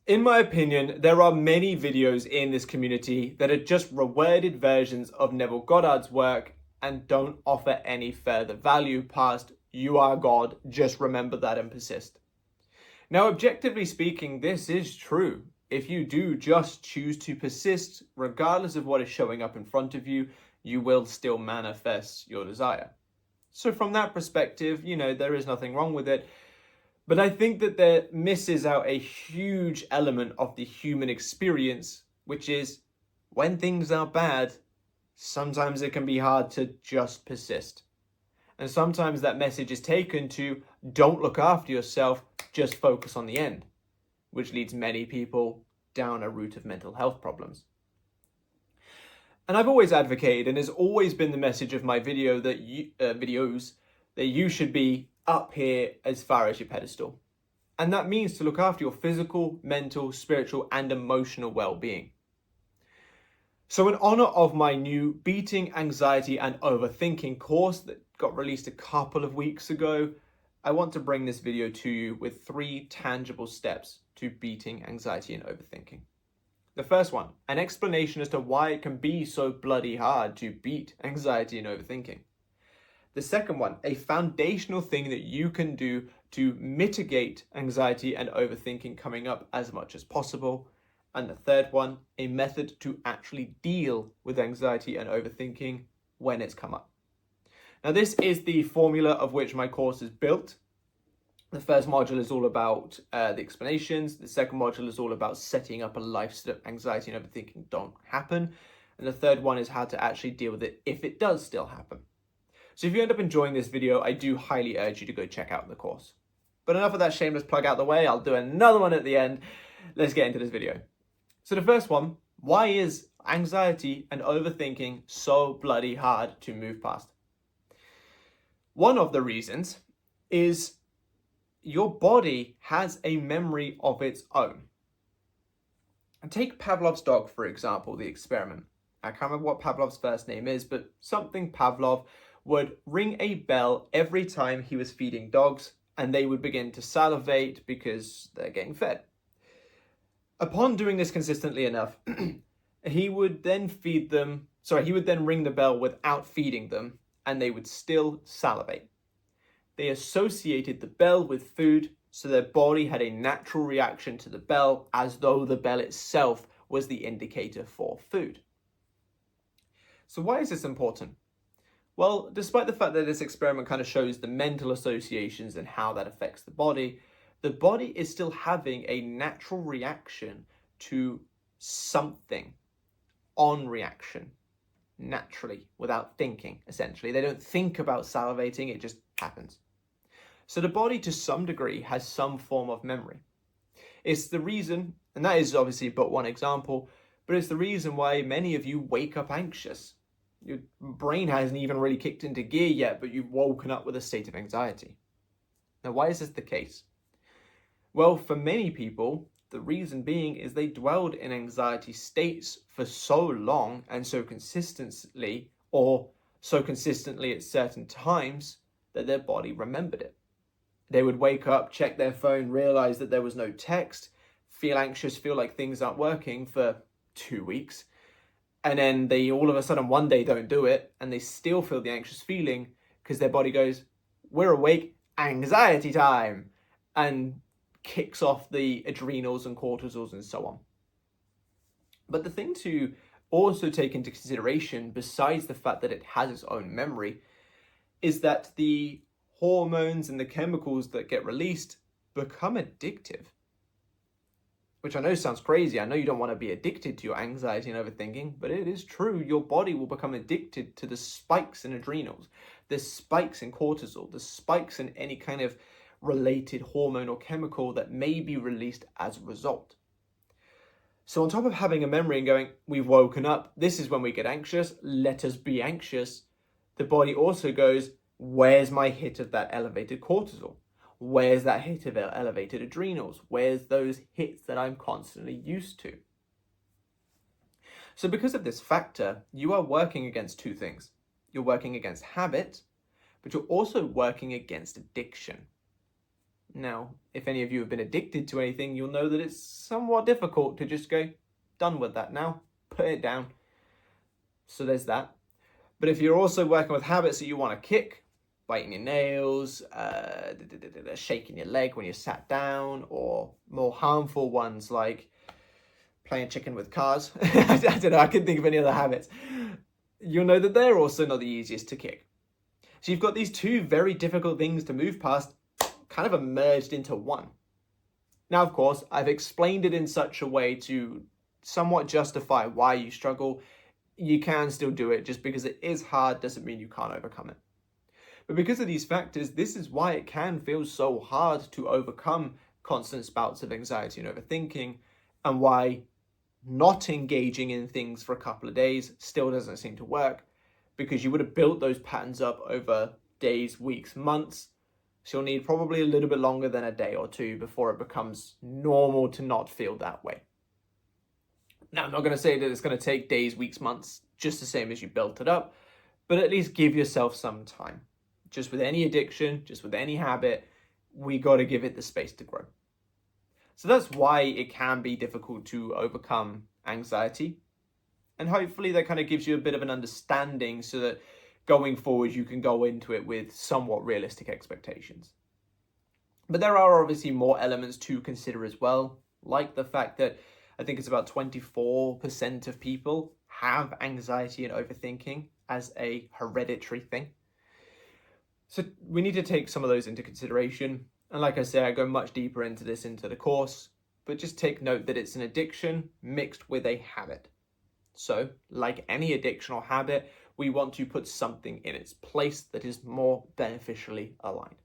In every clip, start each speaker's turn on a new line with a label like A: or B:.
A: In my opinion, there are many videos in this community that are just reworded versions of Neville Goddard's work and don't offer any further value past "you are God, just remember that and persist." Now, objectively speaking, this is true. If you do just choose to persist, regardless of what is showing up in front of you, you will still manifest your desire. So from that perspective, there is nothing wrong with it. But I think that there misses out a huge element of the human experience, which is when things are bad, sometimes it can be hard to just persist. And sometimes that message is taken to don't look after yourself, just focus on the end, which leads many people down a route of mental health problems. And I've always advocated, and has always been the message of my videos, that you should be up here as far as your pedestal. And that means to look after your physical, mental, spiritual, and emotional well-being. So in honor of my new Beating Anxiety and Overthinking course that got released a couple of weeks ago, I want to bring this video to you with 3 tangible steps to beating anxiety and overthinking. The first one, an explanation as to why it can be so bloody hard to beat anxiety and overthinking. The second one, a foundational thing that you can do to mitigate anxiety and overthinking coming up as much as possible. And the third one, a method to actually deal with anxiety and overthinking when it's come up. Now, this is the formula of which my course is built. The first module is all about the explanations. The second module is all about setting up a life so that anxiety and overthinking don't happen. And the third one is how to actually deal with it if it does still happen. So if you end up enjoying this video, I do highly urge you to go check out the course. But enough of that shameless plug out the way, I'll do another one at the end. Let's get into this video. So the first one, why is anxiety and overthinking so bloody hard to move past? One of the reasons is your body has a memory of its own. And take Pavlov's dog, for example, the experiment. I can't remember what Pavlov's first name is, but something Pavlov would ring a bell every time he was feeding dogs, and they would begin to salivate because they're getting fed. Upon doing this consistently enough, he would then ring the bell without feeding them, and they would still salivate. They associated the bell with food, so their body had a natural reaction to the bell as though the bell itself was the indicator for food. So why is this important? Well, despite the fact that this experiment kind of shows the mental associations and how that affects the body is still having a natural reaction to something, on reaction, naturally, without thinking, essentially. They don't think about salivating, it just happens. So the body, to some degree, has some form of memory. It's the reason, and that is obviously but one example, but it's the reason why many of you wake up anxious. Your brain hasn't even really kicked into gear yet, but you've woken up with a state of anxiety. Now, why is this the case? Well, for many people, the reason being is they dwelled in anxiety states for so long and so consistently, or so consistently at certain times, that their body remembered it. They would wake up, check their phone, realize that there was no text, feel anxious, feel like things aren't working for 2 weeks. And then they all of a sudden one day don't do it, and they still feel the anxious feeling because their body goes, we're awake, anxiety time, and kicks off the adrenals and cortisols and so on. But the thing to also take into consideration, besides the fact that it has its own memory, is that the hormones and the chemicals that get released become addictive. Which I know sounds crazy. I know you don't want to be addicted to your anxiety and overthinking, but it is true. Your body will become addicted to the spikes in adrenals, the spikes in cortisol, the spikes in any kind of related hormone or chemical that may be released as a result. So on top of having a memory and going, we've woken up, this is when we get anxious, let us be anxious, the body also goes, where's my hit of that elevated cortisol? Where's that hit of elevated adrenals? Where's those hits that I'm constantly used to? So because of this factor, you are working against 2 things. You're working against habit, but you're also working against addiction. Now, if any of you have been addicted to anything, you'll know that it's somewhat difficult to just go, done with that now, put it down. So there's that. But if you're also working with habits that you want to kick, biting your nails, shaking your leg when you're sat down, or more harmful ones like playing chicken with cars, I don't know, I couldn't think of any other habits, you'll know that they're also not the easiest to kick. So you've got these two very difficult things to move past kind of merged into one. Now, of course, I've explained it in such a way to somewhat justify why you struggle. You can still do it. Just because it is hard doesn't mean you can't overcome it. But because of these factors, this is why it can feel so hard to overcome constant spouts of anxiety and overthinking, and why not engaging in things for a couple of days still doesn't seem to work, because you would have built those patterns up over days, weeks, months. So you'll need probably a little bit longer than a day or two before it becomes normal to not feel that way. Now, I'm not going to say that it's going to take days, weeks, months, just the same as you built it up, but at least give yourself some time. Just with any addiction, just with any habit, we got to give it the space to grow. So that's why it can be difficult to overcome anxiety. And hopefully that kind of gives you a bit of an understanding so that going forward you can go into it with somewhat realistic expectations. But there are obviously more elements to consider as well, like the fact that I think it's about 24% of people have anxiety and overthinking as a hereditary thing. So we need to take some of those into consideration. And like I say, I go much deeper into this into the course, but just take note that it's an addiction mixed with a habit. So like any addiction or habit, we want to put something in its place that is more beneficially aligned.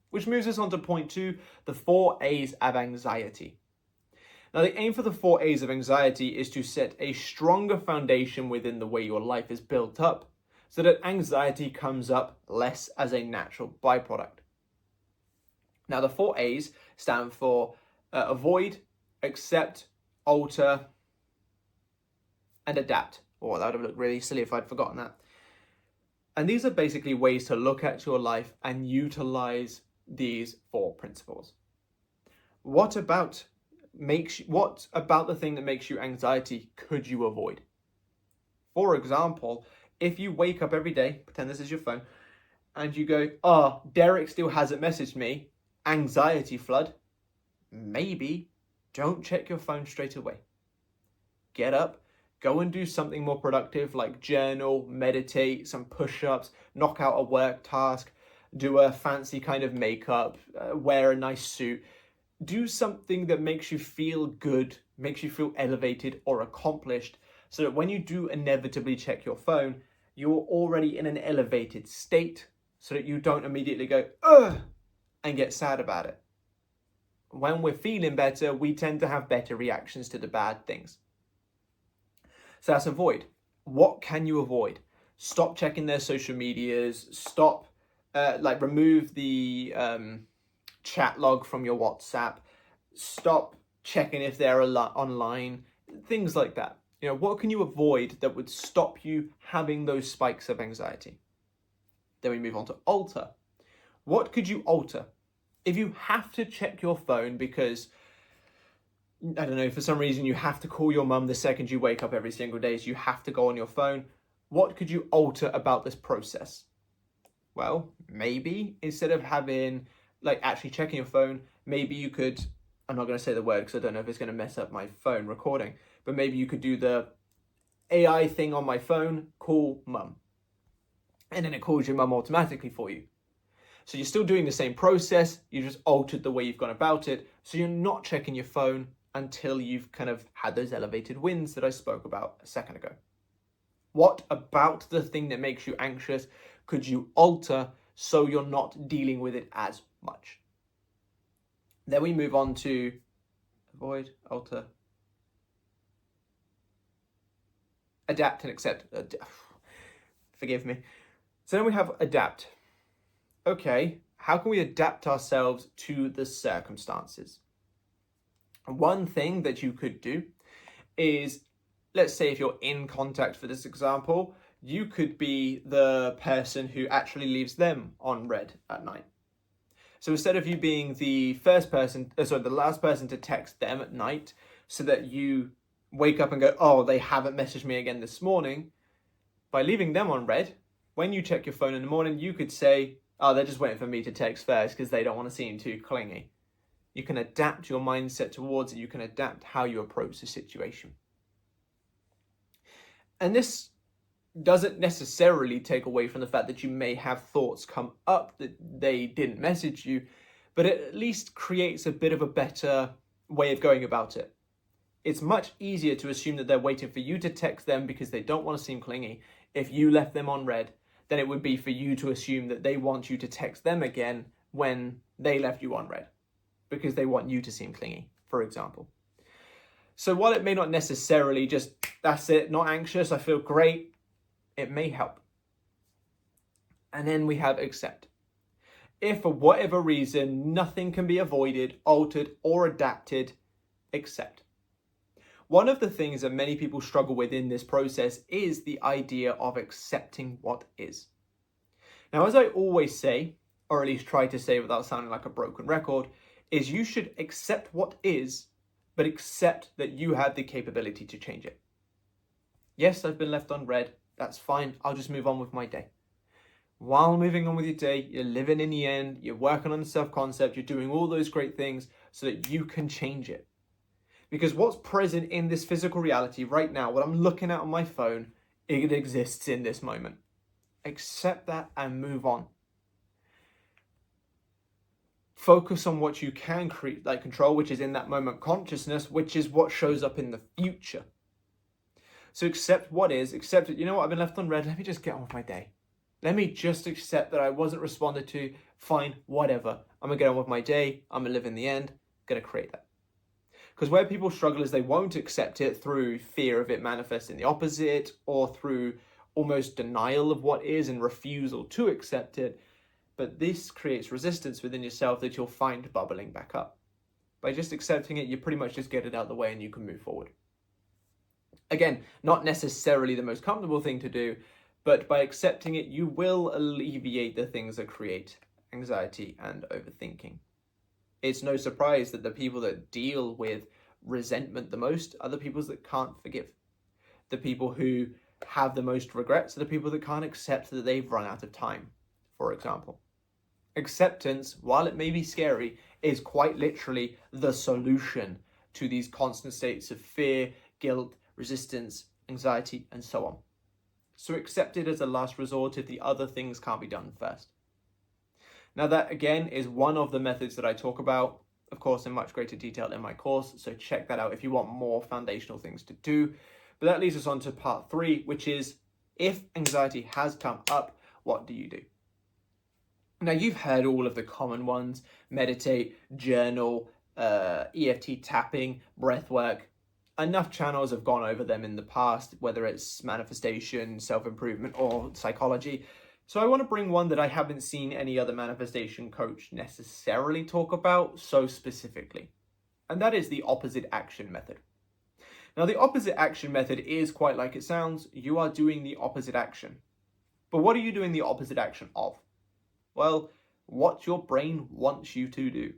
A: Which moves us on to point 2, the 4 A's of anxiety. Now, the aim for the 4 A's of anxiety is to set a stronger foundation within the way your life is built up, so that anxiety comes up less as a natural byproduct. Now, the 4 A's stand for avoid, accept, alter, and adapt. Oh, that would have looked really silly if I'd forgotten that. And these are basically ways to look at your life and utilize these 4 principles. What about the thing that makes you anxiety could you avoid? For example, if you wake up every day, pretend this is your phone, and you go, Derek still hasn't messaged me, anxiety flood, maybe don't check your phone straight away. Get up, go and do something more productive like journal, meditate, some push-ups, knock out a work task, do a fancy kind of makeup, wear a nice suit. Do something that makes you feel good, makes you feel elevated or accomplished, so that when you do inevitably check your phone, you're already in an elevated state, so that you don't immediately go, ugh, and get sad about it. When we're feeling better, we tend to have better reactions to the bad things. So that's avoid. What can you avoid? Stop checking their social medias. Stop, remove the chat log from your WhatsApp. Stop checking if they're online. Things like that. What can you avoid that would stop you having those spikes of anxiety? Then we move on to alter. What could you alter? If you have to check your phone because, I don't know, for some reason you have to call your mum the second you wake up every single day, so you have to go on your phone, what could you alter about this process? Well, maybe instead of having, actually checking your phone, maybe you could, I'm not going to say the word because I don't know if it's going to mess up my phone recording, but maybe you could do the AI thing on my phone, call mum. And then it calls your mum automatically for you. So you're still doing the same process, you just altered the way you've gone about it, so you're not checking your phone until you've kind of had those elevated wins that I spoke about a second ago. What about the thing that makes you anxious could you alter so you're not dealing with it as much? Then we move on to avoid, alter, adapt and accept. Forgive me. So then we have adapt. Okay, how can we adapt ourselves to the circumstances? One thing that you could do is, let's say if you're in contact for this example, you could be the person who actually leaves them on red at night. So instead of you being the last person to text them at night so that you wake up and go, oh, they haven't messaged me again this morning, by leaving them on read, when you check your phone in the morning, you could say, oh, they're just waiting for me to text first because they don't want to seem too clingy. You can adapt your mindset towards it. You can adapt how you approach the situation. And this doesn't necessarily take away from the fact that you may have thoughts come up that they didn't message you, but it at least creates a bit of a better way of going about it. It's much easier to assume that they're waiting for you to text them because they don't want to seem clingy if you left them on read than it would be for you to assume that they want you to text them again when they left you on read because they want you to seem clingy, for example. So while it may not necessarily just, that's it, not anxious, I feel great, it may help. And then we have accept. If for whatever reason, nothing can be avoided, altered, or adapted, accept. One of the things that many people struggle with in this process is the idea of accepting what is. Now, as I always say, or at least try to say without sounding like a broken record, is you should accept what is, but accept that you have the capability to change it. Yes, I've been left on read. That's fine. I'll just move on with my day. While moving on with your day, you're living in the end, you're working on the self-concept, you're doing all those great things so that you can change it. Because what's present in this physical reality right now, what I'm looking at on my phone, it exists in this moment. Accept that and move on. Focus on what you can create, like control, which is in that moment consciousness, which is what shows up in the future. So accept what is, accept it. You know what, I've been left on read. Let me just get on with my day. Let me just accept that I wasn't responded to. Fine, whatever. I'm going to get on with my day. I'm going to live in the end. I'm going to create that. Because where people struggle is they won't accept it through fear of it manifesting the opposite or through almost denial of what is and refusal to accept it. But this creates resistance within yourself that you'll find bubbling back up. By just accepting it, you pretty much just get it out of the way and you can move forward. Again, not necessarily the most comfortable thing to do, but by accepting it, you will alleviate the things that create anxiety and overthinking. It's no surprise that the people that deal with resentment the most are the people that can't forgive. The people who have the most regrets are the people that can't accept that they've run out of time, for example. Acceptance, while it may be scary, is quite literally the solution to these constant states of fear, guilt, resistance, anxiety, and so on. So accept it as a last resort if the other things can't be done first. Now that, again, is one of the methods that I talk about, of course, in much greater detail in my course. So check that out if you want more foundational things to do. But that leads us on to part 3, which is if anxiety has come up, what do you do? Now, you've heard all of the common ones: meditate, journal, EFT tapping, breath work. Enough channels have gone over them in the past, whether it's manifestation, self-improvement, or psychology. So I want to bring one that I haven't seen any other manifestation coach necessarily talk about so specifically, and that is the opposite action method. Now, the opposite action method is quite like it sounds. You are doing the opposite action. But what are you doing the opposite action of? Well, what your brain wants you to do.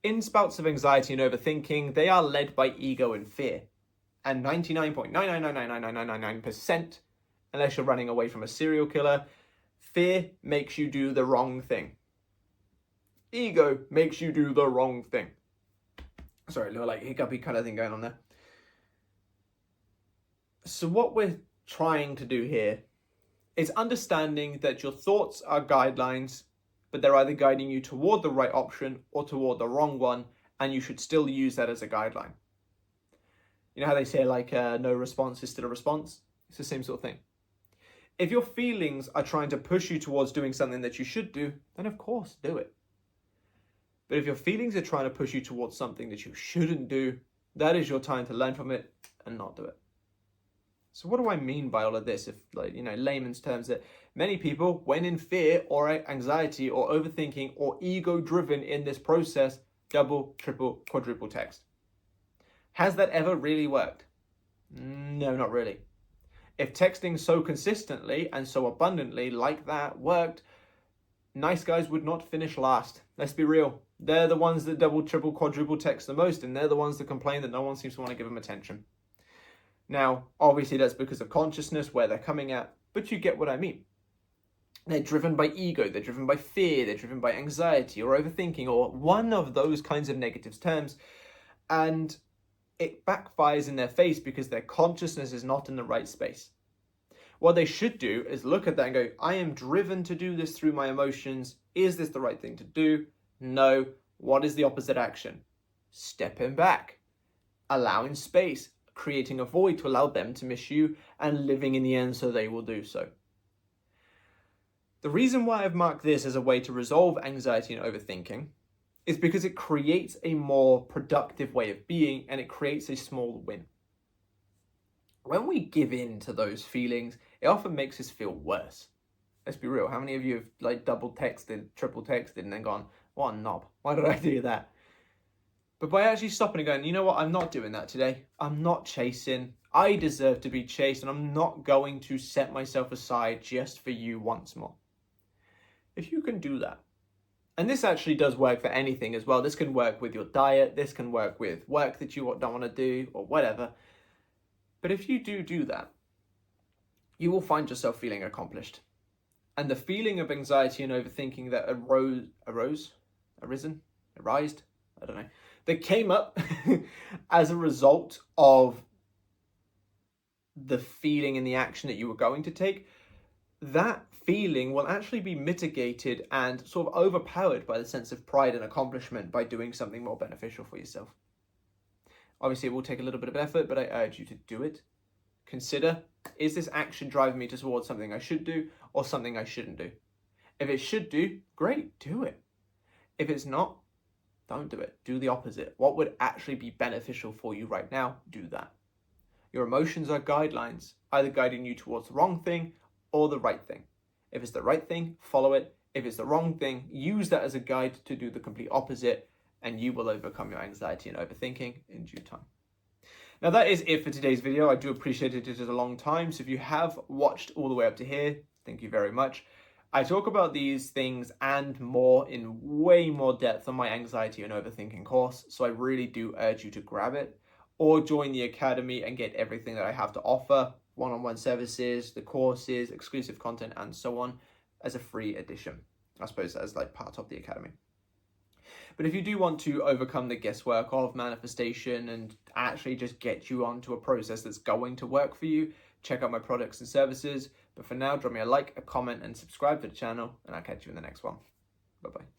A: In spouts of anxiety and overthinking, they are led by ego and fear. And 99.9999999%, unless you're running away from a serial killer, fear makes you do the wrong thing. Ego makes you do the wrong thing. Sorry, a little like hiccupy kind of thing going on there. So what we're trying to do here is understanding that your thoughts are guidelines, but they're either guiding you toward the right option or toward the wrong one, and you should still use that as a guideline. You know how they say like no response is still a response? It's the same sort of thing. If your feelings are trying to push you towards doing something that you should do, then of course do it. But if your feelings are trying to push you towards something that you shouldn't do, that is your time to learn from it and not do it. So what do I mean by all of this? If, like, layman's terms, that many people, when in fear or anxiety or overthinking or ego driven in this process, double, triple, quadruple text. Has that ever really worked? No, not really. If texting so consistently and so abundantly like that worked, nice guys would not finish last. Let's be real. They're the ones that double, triple, quadruple text the most, and they're the ones that complain that no one seems to want to give them attention. Now, obviously that's because of consciousness, where they're coming at, but you get what I mean. They're driven by ego, they're driven by fear, they're driven by anxiety or overthinking or one of those kinds of negative terms, and it backfires in their face because their consciousness is not in the right space. What they should do is look at that and go, I am driven to do this through my emotions. Is this the right thing to do? No. What is the opposite action? Stepping back, allowing space, creating a void to allow them to miss you, and living in the end so they will do so. The reason why I've marked this as a way to resolve anxiety and overthinking is because it creates a more productive way of being and it creates a small win. When we give in to those feelings, it often makes us feel worse. Let's be real. How many of you have double texted, triple texted, and then gone, what a knob? Why did I do that? But by actually stopping and going, you know what? I'm not doing that today. I'm not chasing. I deserve to be chased, and I'm not going to set myself aside just for you once more. If you can do that, and this actually does work for anything as well. This can work with your diet. This can work with work that you don't want to do or whatever. But if you do that, you will find yourself feeling accomplished. And the feeling of anxiety and overthinking that that came up as a result of the feeling and the action that you were going to take, that feeling will actually be mitigated and sort of overpowered by the sense of pride and accomplishment by doing something more beneficial for yourself. Obviously, it will take a little bit of effort, but I urge you to do it. Consider, is this action driving me towards something I should do or something I shouldn't do? If it should do, great, do it. If it's not, don't do it. Do the opposite. What would actually be beneficial for you right now? Do that. Your emotions are guidelines, either guiding you towards the wrong thing or the right thing. If it's the right thing, follow it. If it's the wrong thing, use that as a guide to do the complete opposite, and you will overcome your anxiety and overthinking in due time. Now that is it for today's video. I do appreciate it. It is a long time. So if you have watched all the way up to here, thank you very much. I talk about these things and more in way more depth on my anxiety and overthinking course. So I really do urge you to grab it or join the academy and get everything that I have to offer, one-on-one services, the courses, exclusive content, and so on, as a free addition, I suppose, as like part of the academy. But if you do want to overcome the guesswork of manifestation and actually just get you onto a process that's going to work for you, check out my products and services. But for now, drop me a like, a comment, and subscribe to the channel, and I'll catch you in the next one. Bye-bye.